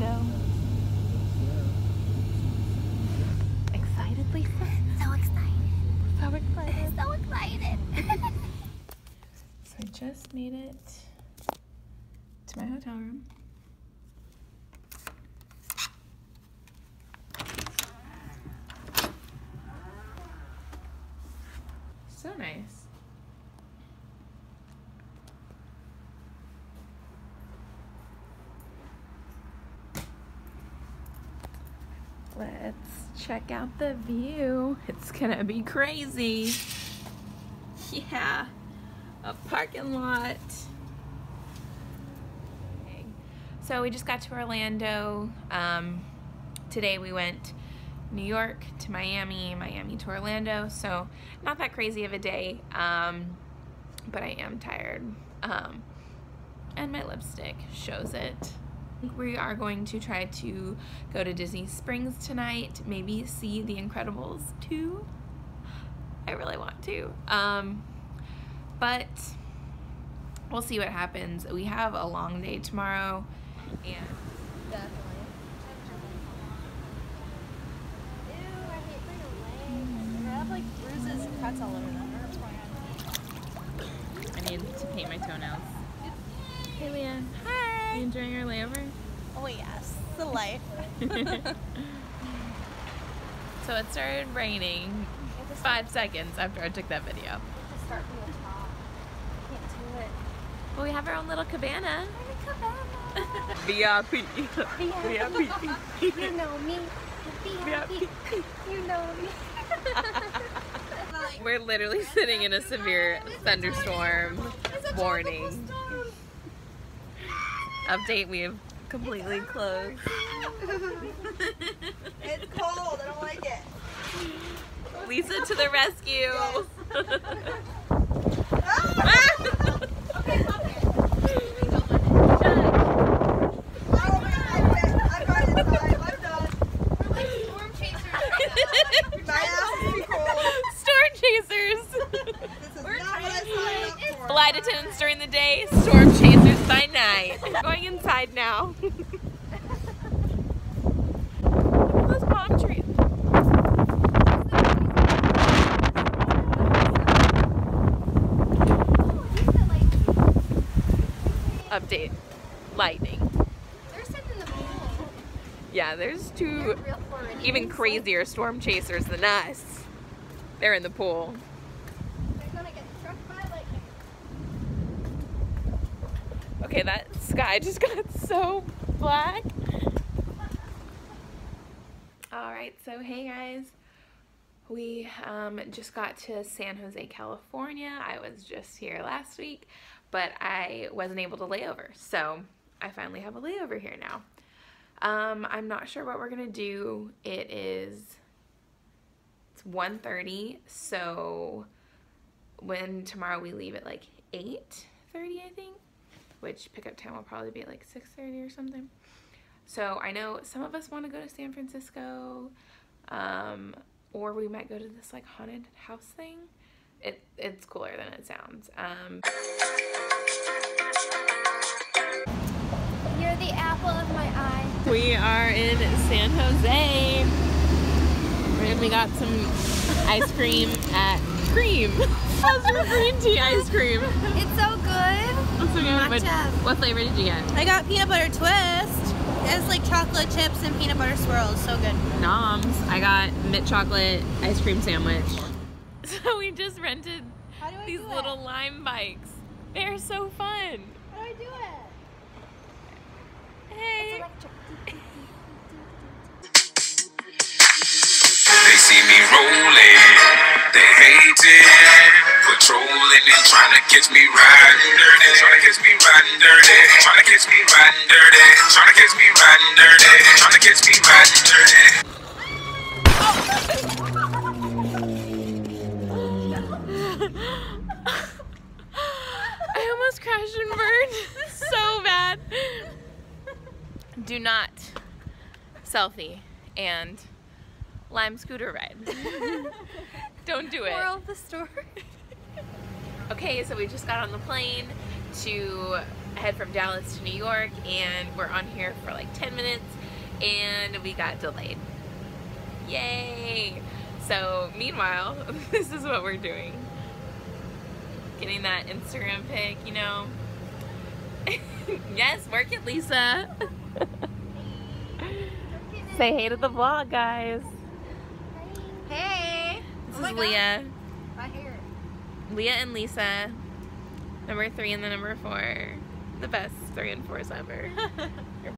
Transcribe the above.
Orlando. Excited, Lisa? So excited. So excited. So excited. So I just made it to my hotel room. So nice. Let's check out the view. It's gonna be crazy. Yeah, a parking lot. Okay. So we just got to Orlando. Today we went New York to Miami, Miami to Orlando. So not that crazy of a day, but I am tired. And my lipstick shows it. We are going to try to go to Disney Springs tonight, maybe see The Incredibles 2. I really want to. But we'll see what happens. We have a long day tomorrow, and Definitely. Ew, I hate my legs. I have like bruises and cuts all over them. That's why I need to paint my toenails. Hey, Leah. Hi. You enjoying your layover? Oh yes, the life. So it started raining 5 seconds after I took that video. Just start from the top. I can't do it. Well, we have our own little cabana. cabana. VIP. VIP. You know me. VIP. You know me. We're literally sitting in a severe thunderstorm warning. Update, we have completely closed. It's cold, I don't like it. Lisa to the rescue. Storm chasers. Flight attendants during the day, storm chasers by night. Going inside now. Those palm trees. Update. Lightning. They're sitting in the pool. Yeah, there's two even crazier storm chasers than us. They're in the pool. They're gonna get struck by lightning. Okay, that sky just got so black. Alright, so hey guys. We just got to San Jose, California. I was just here last week, but I wasn't able to lay over. So I finally have a layover here now. I'm not sure what we're gonna do. It's 1:30, so when tomorrow we leave at like 8:30, I think, which pickup time will probably be like 6:30 or something. So I know some of us want to go to San Francisco, or we might go to this like haunted house thing. It's cooler than it sounds. You're the apple of my eye. We are in San Jose, and we got some ice cream at Cream. How's your green tea ice cream? It's so good. That's so good. Matcha. What flavor did you get? I got peanut butter twist. It's like chocolate chips and peanut butter swirls. So good. Noms. I got mint chocolate ice cream sandwich. So we just rented these little Lime bikes. They are so fun. How do I do it? Hey. They see me rolling, they hate it. Patrolling and trying to catch me riding dirty. Trying to catch me riding dirty. Trying to catch me riding dirty. Trying to catch me riding dirty. Trying to catch me riding dirty. I almost crashed and burned so bad. Do not selfie and Lime scooter ride. Don't do it. Moral of the story. Okay, so we just got on the plane to head from Dallas to New York, and we're on here for like 10 minutes and we got delayed. Yay! So meanwhile, this is what we're doing. Getting that Instagram pic, you know. Yes, work it, Lisa. Say hey to the vlog, guys. Hey! This is Leah. My hair. Leah and Lisa. Number 3 and the number 4. The best 3 and 4s ever. You're